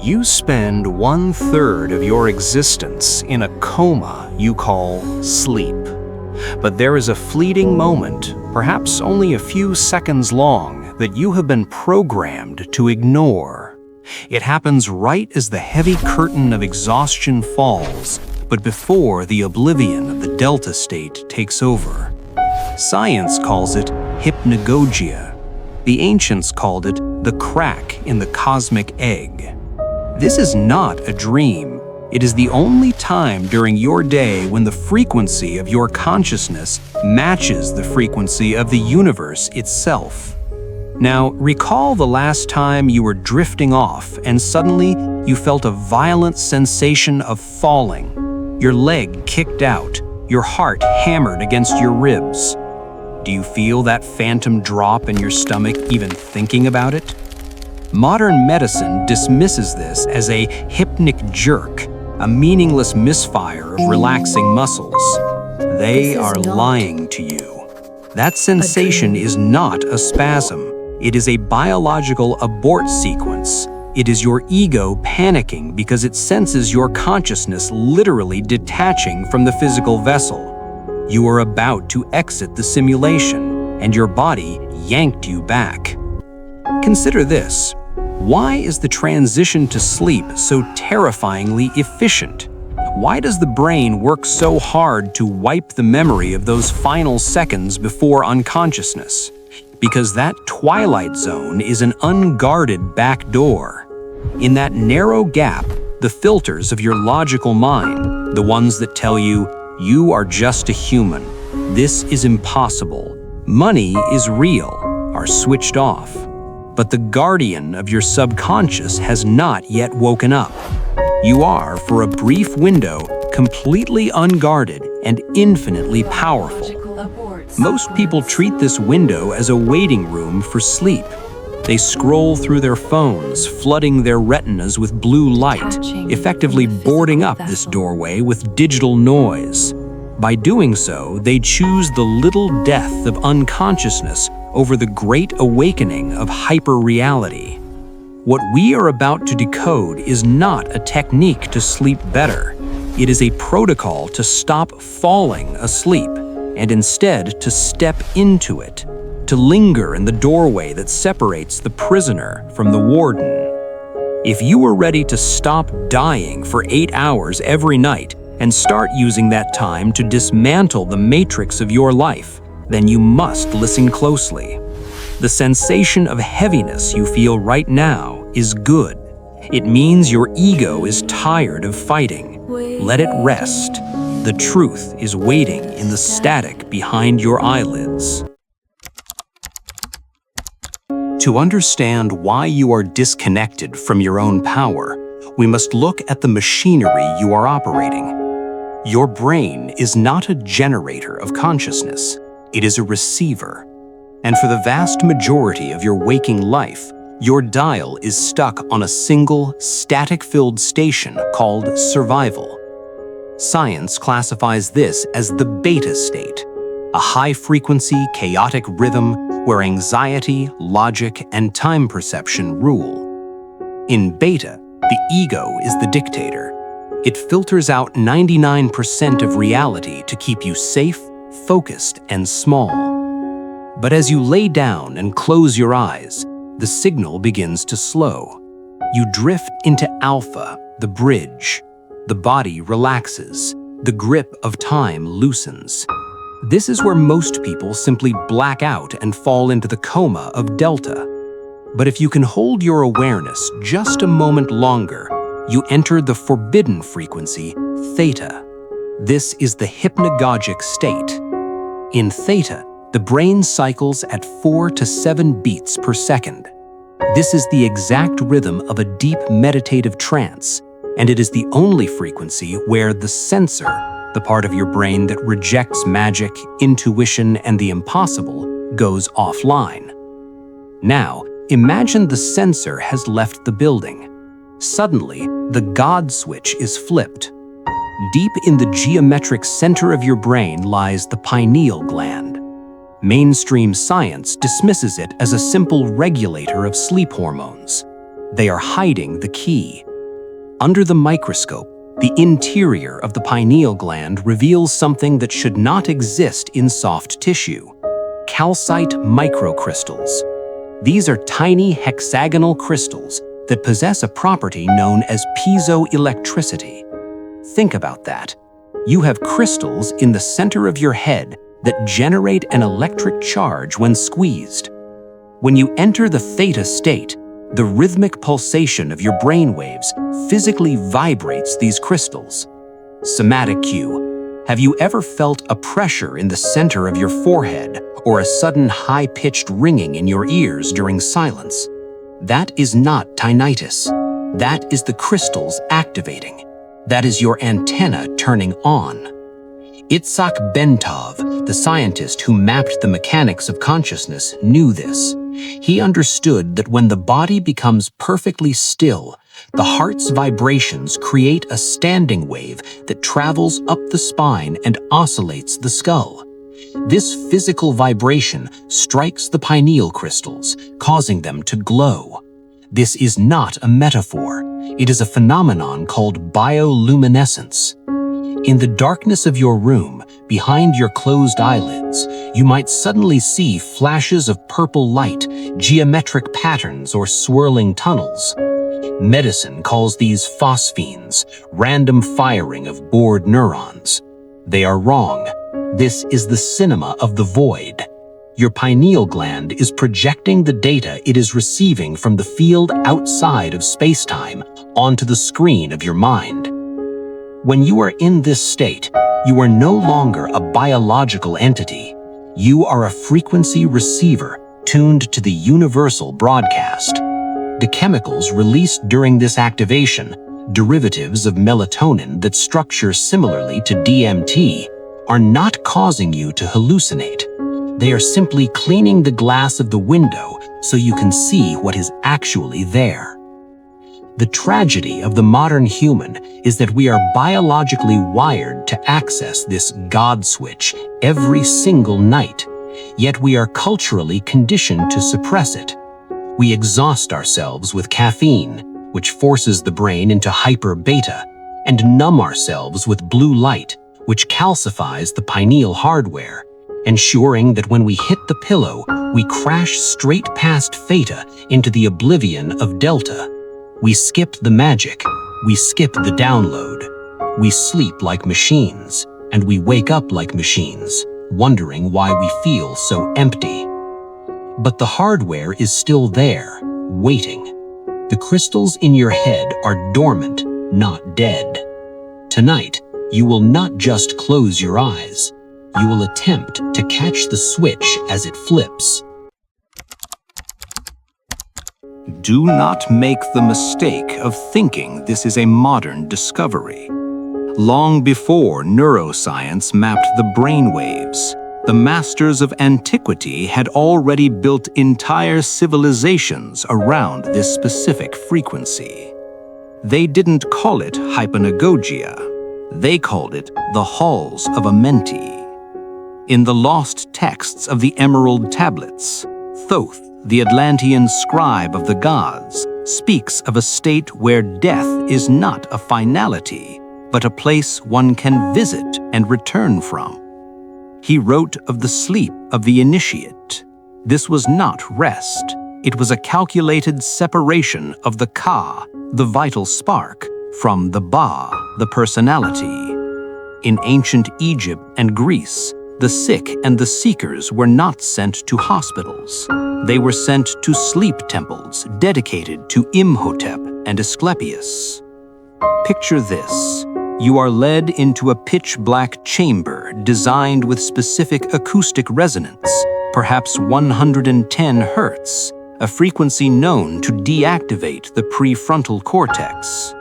You spend 1/3 of your existence in a coma you call sleep. But there is a fleeting moment, perhaps only a few seconds long, that you have been programmed to ignore. It happens right as the heavy curtain of exhaustion falls, but before the oblivion of the delta state takes over. Science calls it Hypnagogia. The ancients called it the crack in the cosmic egg. This is not a dream. It is the only time during your day when the frequency of your consciousness matches the frequency of the universe itself. Now, recall the last time you were drifting off and suddenly you felt a violent sensation of falling. Your leg kicked out, your heart hammered against your ribs. Do you feel that phantom drop in your stomach even thinking about it? Modern medicine dismisses this as a hypnic jerk, a meaningless misfire of relaxing muscles. They are lying to you. That sensation is not a spasm. It is a biological abort sequence. It is your ego panicking because it senses your consciousness literally detaching from the physical vessel. You are about to exit the simulation, and your body yanked you back. Consider this. Why is the transition to sleep so terrifyingly efficient? Why does the brain work so hard to wipe the memory of those final seconds before unconsciousness? Because that twilight zone is an unguarded back door. In that narrow gap, the filters of your logical mind, the ones that tell you, you are just a human, this is impossible, money is real, are switched off. But the guardian of your subconscious has not yet woken up. You are, for a brief window, completely unguarded and infinitely powerful. Most people treat this window as a waiting room for sleep. They scroll through their phones, flooding their retinas with blue light, effectively boarding up this doorway with digital noise. By doing so, they choose the little death of unconsciousness over the great awakening of hyper-reality. What we are about to decode is not a technique to sleep better. It is a protocol to stop falling asleep and instead to step into it, to linger in the doorway that separates the prisoner from the warden. If you are ready to stop dying for 8 hours every night and start using that time to dismantle the matrix of your life, then you must listen closely. The sensation of heaviness you feel right now is good. It means your ego is tired of fighting. Let it rest. The truth is waiting in the static behind your eyelids. To understand why you are disconnected from your own power, we must look at the machinery you are operating. Your brain is not a generator of consciousness. It is a receiver. And for the vast majority of your waking life, your dial is stuck on a single, static-filled station called survival. Science classifies this as the beta state, a high-frequency, chaotic rhythm where anxiety, logic, and time perception rule. In beta, the ego is the dictator. It filters out 99% of reality to keep you safe, focused, and small. But as you lay down and close your eyes, the signal begins to slow. You drift into alpha, the bridge. The body relaxes. The grip of time loosens. This is where most people simply black out and fall into the coma of delta. But if you can hold your awareness just a moment longer, you enter the forbidden frequency, theta. This is the hypnagogic state. In theta, the brain cycles at 4 to 7 beats per second. This is the exact rhythm of a deep meditative trance, and it is the only frequency where the sensor, the part of your brain that rejects magic, intuition, and the impossible, goes offline. Now, imagine the sensor has left the building. Suddenly, the God switch is flipped. Deep in the geometric center of your brain lies the pineal gland. Mainstream science dismisses it as a simple regulator of sleep hormones. They are hiding the key. Under the microscope, the interior of the pineal gland reveals something that should not exist in soft tissue: calcite microcrystals. These are tiny hexagonal crystals that possess a property known as piezoelectricity. Think about that. You have crystals in the center of your head that generate an electric charge when squeezed. When you enter the theta state, the rhythmic pulsation of your brainwaves physically vibrates these crystals. Somatic cue. Have you ever felt a pressure in the center of your forehead or a sudden high-pitched ringing in your ears during silence? That is not tinnitus. That is the crystals activating. That is your antenna turning on. Itzhak Bentov, the scientist who mapped the mechanics of consciousness, knew this. He understood that when the body becomes perfectly still, the heart's vibrations create a standing wave that travels up the spine and oscillates the skull. This physical vibration strikes the pineal crystals, causing them to glow. This is not a metaphor. It is a phenomenon called bioluminescence. In the darkness of your room, behind your closed eyelids, you might suddenly see flashes of purple light, geometric patterns, or swirling tunnels. Medicine calls these phosphenes, random firing of bored neurons. They are wrong. This is the cinema of the void. Your pineal gland is projecting the data it is receiving from the field outside of space-time onto the screen of your mind. When you are in this state, you are no longer a biological entity. You are a frequency receiver tuned to the universal broadcast. The chemicals released during this activation, derivatives of melatonin that structure similarly to DMT, are not causing you to hallucinate. They are simply cleaning the glass of the window so you can see what is actually there. The tragedy of the modern human is that we are biologically wired to access this God switch every single night, yet we are culturally conditioned to suppress it. We exhaust ourselves with caffeine, which forces the brain into hyper-beta, and numb ourselves with blue light, which calcifies the pineal hardware, ensuring that when we hit the pillow, we crash straight past theta into the oblivion of delta. We skip the magic, we skip the download. We sleep like machines, and we wake up like machines, wondering why we feel so empty. But the hardware is still there, waiting. The crystals in your head are dormant, not dead. Tonight, you will not just close your eyes. You will attempt to catch the switch as it flips. Do not make the mistake of thinking this is a modern discovery. Long before neuroscience mapped the brainwaves, the masters of antiquity had already built entire civilizations around this specific frequency. They didn't call it Hypnagogia. They called it the halls of Amenti. In the lost texts of the Emerald Tablets, Thoth, the Atlantean scribe of the gods, speaks of a state where death is not a finality, but a place one can visit and return from. He wrote of the sleep of the initiate. This was not rest. It was a calculated separation of the Ka, the vital spark, from the Ba, the personality. In ancient Egypt and Greece, the sick and the seekers were not sent to hospitals. They were sent to sleep temples dedicated to Imhotep and Asclepius. Picture this. You are led into a pitch-black chamber designed with specific acoustic resonance, perhaps 110 Hertz, a frequency known to deactivate the prefrontal cortex.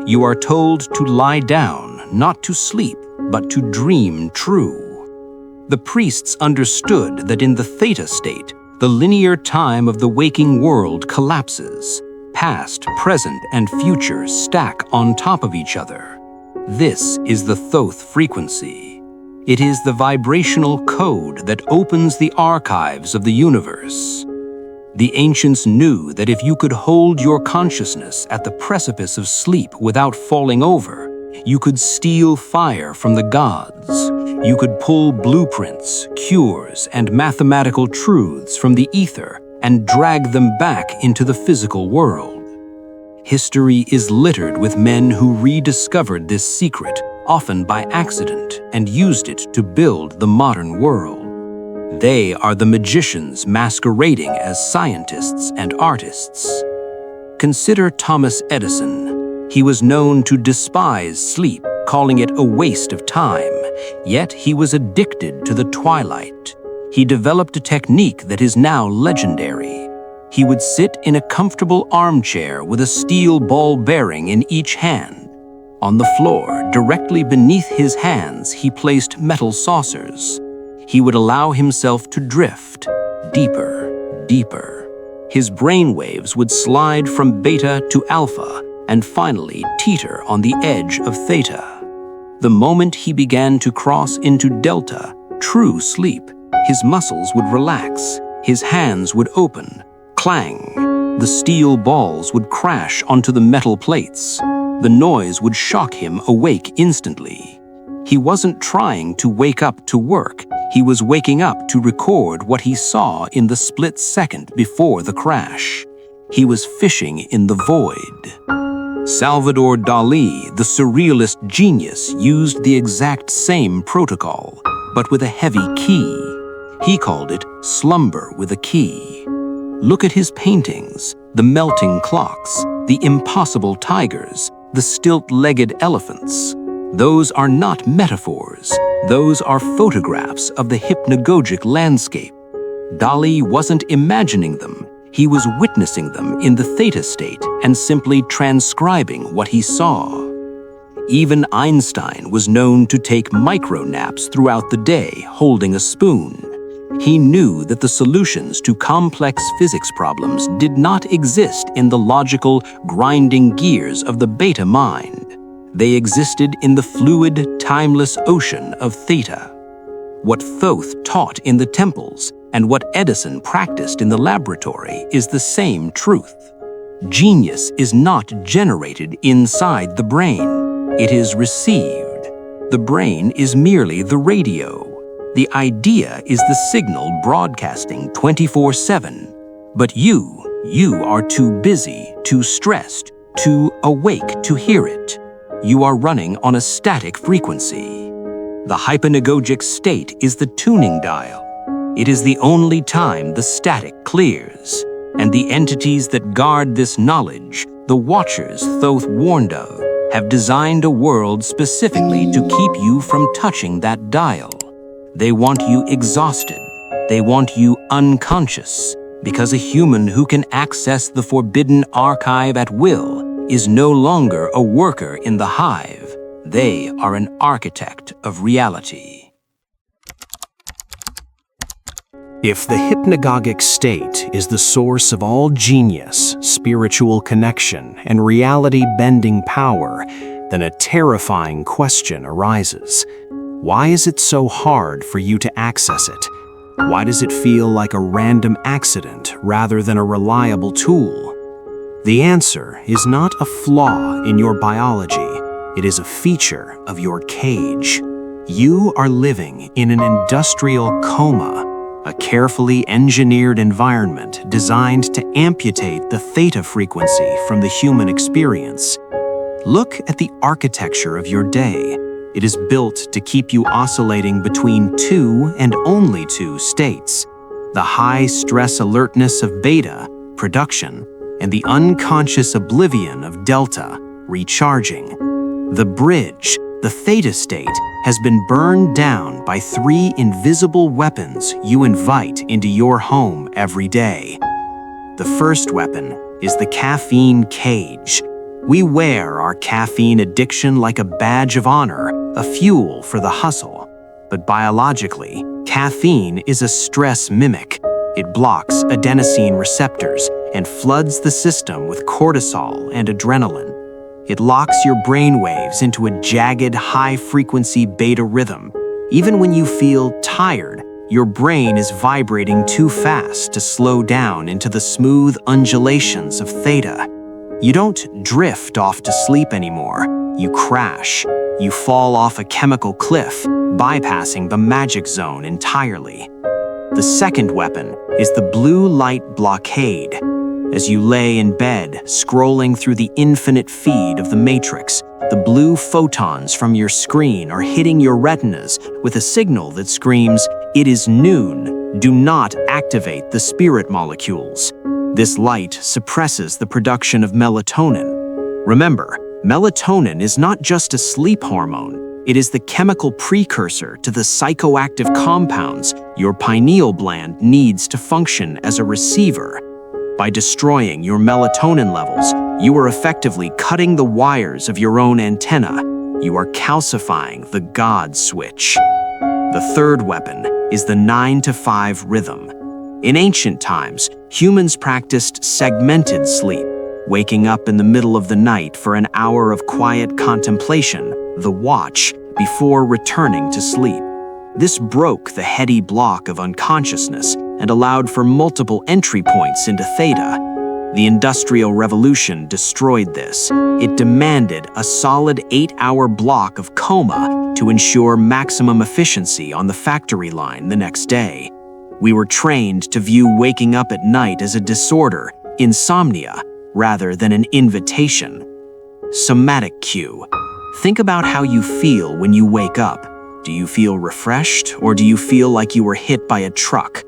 You are told to lie down, not to sleep, but to dream true. The priests understood that in the theta state, the linear time of the waking world collapses. Past, present, and future stack on top of each other. This is the Thoth frequency. It is the vibrational code that opens the archives of the universe. The ancients knew that if you could hold your consciousness at the precipice of sleep without falling over, you could steal fire from the gods. You could pull blueprints, cures, and mathematical truths from the ether and drag them back into the physical world. History is littered with men who rediscovered this secret, often by accident, and used it to build the modern world. They are the magicians masquerading as scientists and artists. Consider Thomas Edison. He was known to despise sleep, calling it a waste of time, yet he was addicted to the twilight. He developed a technique that is now legendary. He would sit in a comfortable armchair with a steel ball bearing in each hand. On the floor, directly beneath his hands, he placed metal saucers. He would allow himself to drift deeper, deeper. His brain waves would slide from beta to alpha and finally teeter on the edge of theta. The moment he began to cross into delta, true sleep, his muscles would relax, his hands would open. Clang! The steel balls would crash onto the metal plates. The noise would shock him awake instantly. He wasn't trying to wake up to work. He was waking up to record what he saw in the split second before the crash. He was fishing in the void. Salvador Dali, the surrealist genius, used the exact same protocol, but with a heavy key. He called it slumber with a key. Look at his paintings, the melting clocks, the impossible tigers, the stilt-legged elephants. Those are not metaphors. Those are photographs of the hypnagogic landscape. Dali wasn't imagining them. He was witnessing them in the theta state and simply transcribing what he saw. Even Einstein was known to take micro-naps throughout the day, holding a spoon. He knew that the solutions to complex physics problems did not exist in the logical, grinding gears of the beta mind. They existed in the fluid, timeless ocean of theta. What Thoth taught in the temples and what Edison practiced in the laboratory is the same truth. Genius is not generated inside the brain. It is received. The brain is merely the radio. The idea is the signal broadcasting 24/7. But you are too busy, too stressed, too awake to hear it. You are running on a static frequency. The hypnagogic state is the tuning dial. It is the only time the static clears. And the entities that guard this knowledge, the watchers Thoth warned of, have designed a world specifically to keep you from touching that dial. They want you exhausted. They want you unconscious, because a human who can access the forbidden archive at will is no longer a worker in the hive. They are an architect of reality. If the hypnagogic state is the source of all genius, spiritual connection, and reality-bending power, then a terrifying question arises. Why is it so hard for you to access it? Why does it feel like a random accident rather than a reliable tool? The answer is not a flaw in your biology. It is a feature of your cage. You are living in an industrial coma, a carefully engineered environment designed to amputate the theta frequency from the human experience. Look at the architecture of your day. It is built to keep you oscillating between two and only two states: the high-stress alertness of beta, production, and the unconscious oblivion of delta, recharging. The bridge, the theta state, has been burned down by 3 invisible weapons you invite into your home every day. The first weapon is the caffeine cage. We wear our caffeine addiction like a badge of honor, a fuel for the hustle. But biologically, caffeine is a stress mimic. It blocks adenosine receptors and floods the system with cortisol and adrenaline. It locks your brainwaves into a jagged, high-frequency beta rhythm. Even when you feel tired, your brain is vibrating too fast to slow down into the smooth undulations of theta. You don't drift off to sleep anymore. You crash. You fall off a chemical cliff, bypassing the magic zone entirely. The second weapon is the blue light blockade. As you lay in bed, scrolling through the infinite feed of the matrix, the blue photons from your screen are hitting your retinas with a signal that screams, "It is noon. Do not activate the spirit molecules." This light suppresses the production of melatonin. Remember, melatonin is not just a sleep hormone. It is the chemical precursor to the psychoactive compounds your pineal gland needs to function as a receiver. By destroying your melatonin levels, you are effectively cutting the wires of your own antenna. You are calcifying the God switch. The third weapon is the 9 to 5 rhythm. In ancient times, humans practiced segmented sleep, waking up in the middle of the night for an hour of quiet contemplation, the watch, before returning to sleep. This broke the heady block of unconsciousness and allowed for multiple entry points into theta. The Industrial Revolution destroyed this. It demanded a solid 8-hour block of coma to ensure maximum efficiency on the factory line the next day. We were trained to view waking up at night as a disorder, insomnia, rather than an invitation. Somatic cue. Think about how you feel when you wake up. Do you feel refreshed, or do you feel like you were hit by a truck?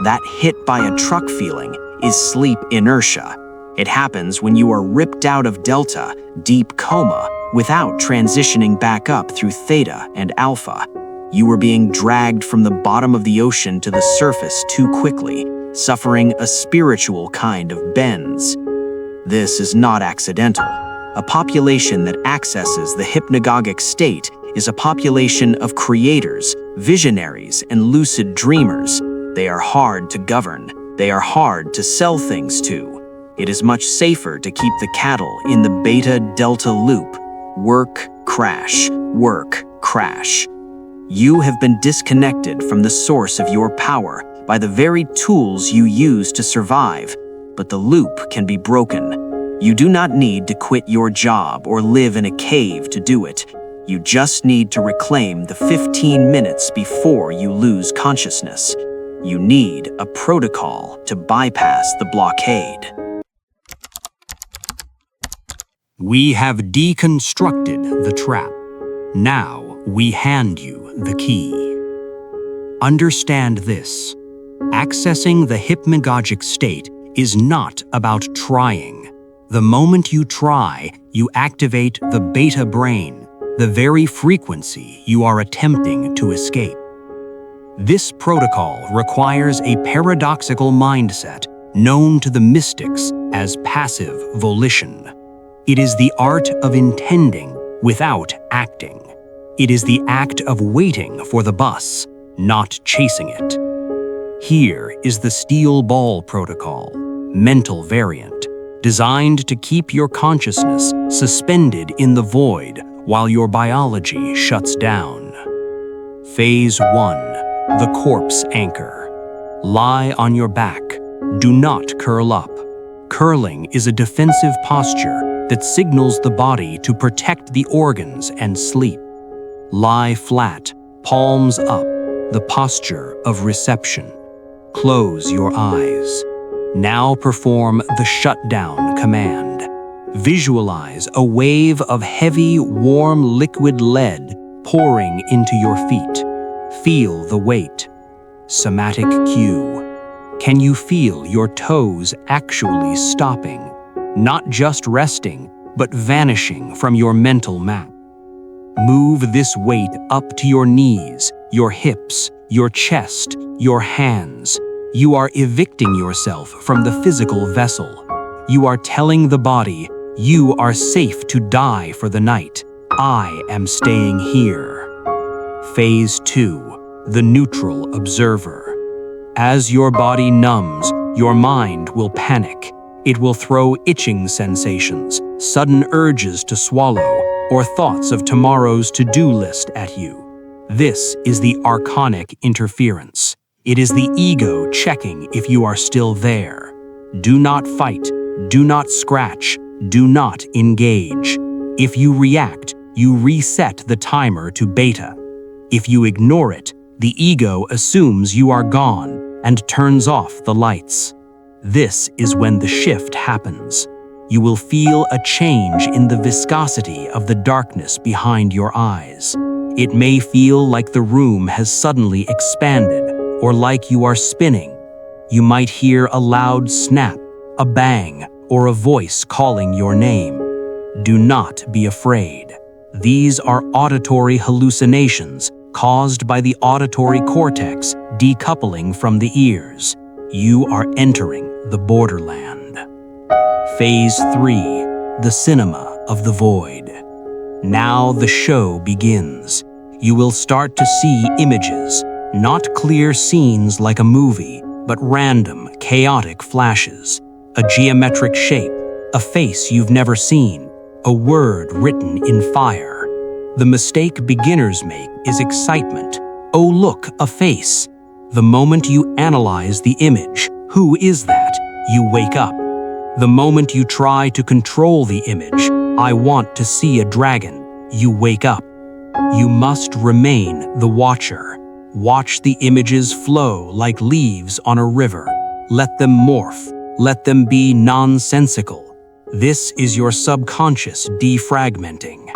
That hit by a truck feeling is sleep inertia. It happens when you are ripped out of delta, deep coma, without transitioning back up through theta and alpha. You are being dragged from the bottom of the ocean to the surface too quickly, suffering a spiritual kind of bends. This is not accidental. A population that accesses the hypnagogic state is a population of creators, visionaries, and lucid dreamers. They are hard to govern. They are hard to sell things to. It is much safer to keep the cattle in the beta-delta loop. Work, crash, work, crash. You have been disconnected from the source of your power by the very tools you use to survive, but the loop can be broken. You do not need to quit your job or live in a cave to do it. You just need to reclaim the 15 minutes before you lose consciousness. You need a protocol to bypass the blockade. We have deconstructed the trap. Now we hand you the key. Understand this. Accessing the hypnagogic state is not about trying. The moment you try, you activate the beta brain, the very frequency you are attempting to escape. This protocol requires a paradoxical mindset known to the mystics as passive volition. It is the art of intending without acting. It is the act of waiting for the bus, not chasing it. Here is the steel ball protocol, mental variant, designed to keep your consciousness suspended in the void while your biology shuts down. Phase 1. The corpse anchor. Lie on your back. Do not curl up. Curling is a defensive posture that signals the body to protect the organs and sleep. Lie flat, palms up, the posture of reception. Close your eyes. Now perform the shutdown command. Visualize a wave of heavy, warm liquid lead pouring into your feet. Feel the weight. Somatic cue. Can you feel your toes actually stopping? Not just resting, but vanishing from your mental map. Move this weight up to your knees, your hips, your chest, your hands. You are evicting yourself from the physical vessel. You are telling the body, you are safe to die for the night. I am staying here. Phase 2. The neutral observer. As your body numbs, your mind will panic. It will throw itching sensations, sudden urges to swallow, or thoughts of tomorrow's to-do list at you. This is the archonic interference. It is the ego checking if you are still there. Do not fight, do not scratch, do not engage. If you react, you reset the timer to beta. If you ignore it, the ego assumes you are gone and turns off the lights. This is when the shift happens. You will feel a change in the viscosity of the darkness behind your eyes. It may feel like the room has suddenly expanded or like you are spinning. You might hear a loud snap, a bang, or a voice calling your name. Do not be afraid. These are auditory hallucinations caused by the auditory cortex decoupling from the ears. You are entering the borderland. Phase 3, the cinema of the void. Now the show begins. You will start to see images, not clear scenes like a movie, but random, chaotic flashes. A geometric shape, a face you've never seen, a word written in fire. The mistake beginners make is excitement. Oh look, a face. The moment you analyze the image, who is that? You wake up. The moment you try to control the image, I want to see a dragon, you wake up. You must remain the watcher. Watch the images flow like leaves on a river. Let them morph. Let them be nonsensical. This is your subconscious defragmenting.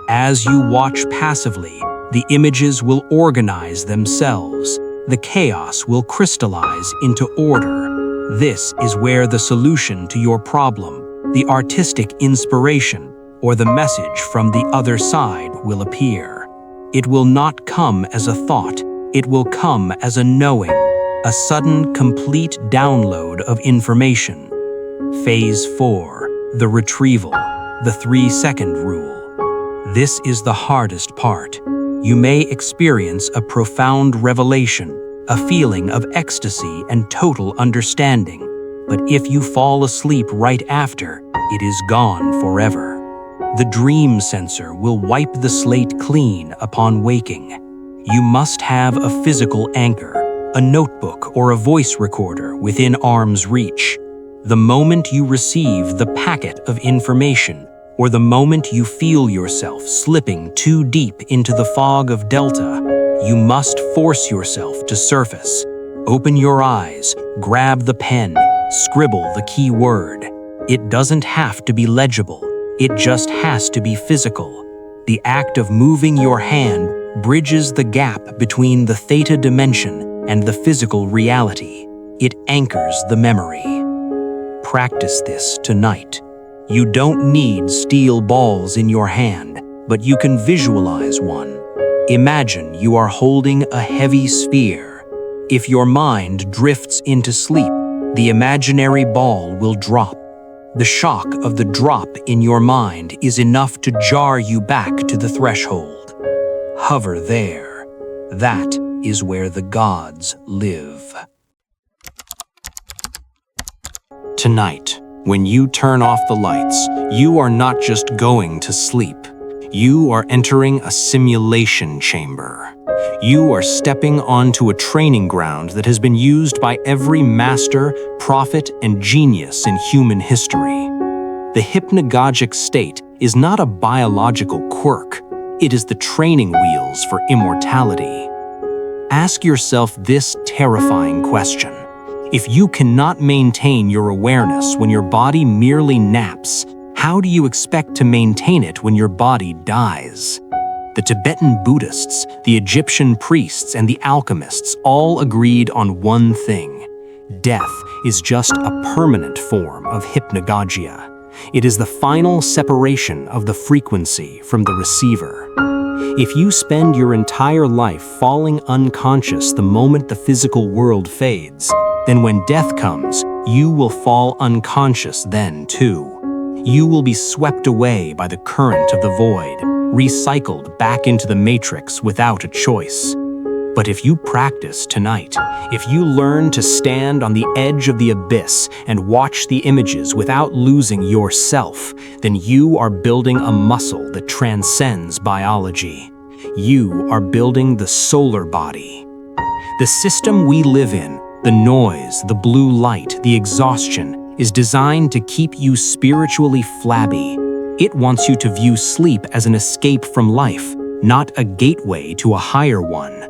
As you watch passively, the images will organize themselves. The chaos will crystallize into order. This is where the solution to your problem, the artistic inspiration, or the message from the other side will appear. It will not come as a thought, it will come as a knowing, a sudden, complete download of information. Phase 4, the retrieval, the 3-second rule. This is the hardest part. You may experience a profound revelation, a feeling of ecstasy and total understanding, but if you fall asleep right after, it is gone forever. The dream sensor will wipe the slate clean upon waking. You must have a physical anchor, a notebook or a voice recorder within arm's reach. The moment you receive the packet of information, or the moment you feel yourself slipping too deep into the fog of delta, you must force yourself to surface. Open your eyes, grab the pen, scribble the key word. It doesn't have to be legible, it just has to be physical. The act of moving your hand bridges the gap between the theta dimension and the physical reality. It anchors the memory. Practice this tonight. You don't need steel balls in your hand, but you can visualize one. Imagine you are holding a heavy sphere. If your mind drifts into sleep, the imaginary ball will drop. The shock of the drop in your mind is enough to jar you back to the threshold. Hover there. That is where the gods live. Tonight, when you turn off the lights, you are not just going to sleep. You are entering a simulation chamber. You are stepping onto a training ground that has been used by every master, prophet, and genius in human history. The hypnagogic state is not a biological quirk. It is the training wheels for immortality. Ask yourself this terrifying question. If you cannot maintain your awareness when your body merely naps, how do you expect to maintain it when your body dies? The Tibetan Buddhists, the Egyptian priests, and the alchemists all agreed on one thing. Death is just a permanent form of hypnagogia. It is the final separation of the frequency from the receiver. If you spend your entire life falling unconscious the moment the physical world fades, then when death comes, you will fall unconscious then too. You will be swept away by the current of the void, recycled back into the matrix without a choice. But if you practice tonight, if you learn to stand on the edge of the abyss and watch the images without losing yourself, then you are building a muscle that transcends biology. You are building the solar body. The system we live in, the noise, the blue light, the exhaustion, is designed to keep you spiritually flabby. It wants you to view sleep as an escape from life, not a gateway to a higher one.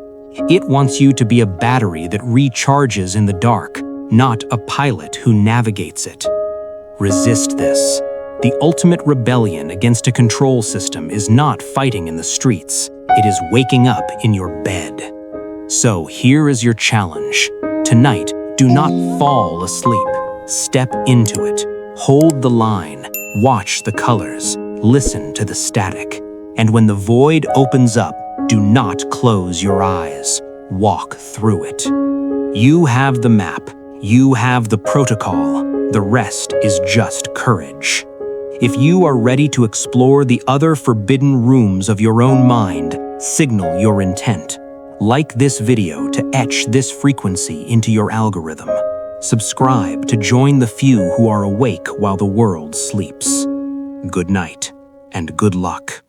It wants you to be a battery that recharges in the dark, not a pilot who navigates it. Resist this. The ultimate rebellion against a control system is not fighting in the streets. It is waking up in your bed. So here is your challenge. Tonight, do not fall asleep. Step into it. Hold the line. Watch the colors. Listen to the static. And when the void opens up, do not close your eyes. Walk through it. You have the map. You have the protocol. The rest is just courage. If you are ready to explore the other forbidden rooms of your own mind, signal your intent. Like this video to etch this frequency into your algorithm. Subscribe to join the few who are awake while the world sleeps. Good night and good luck.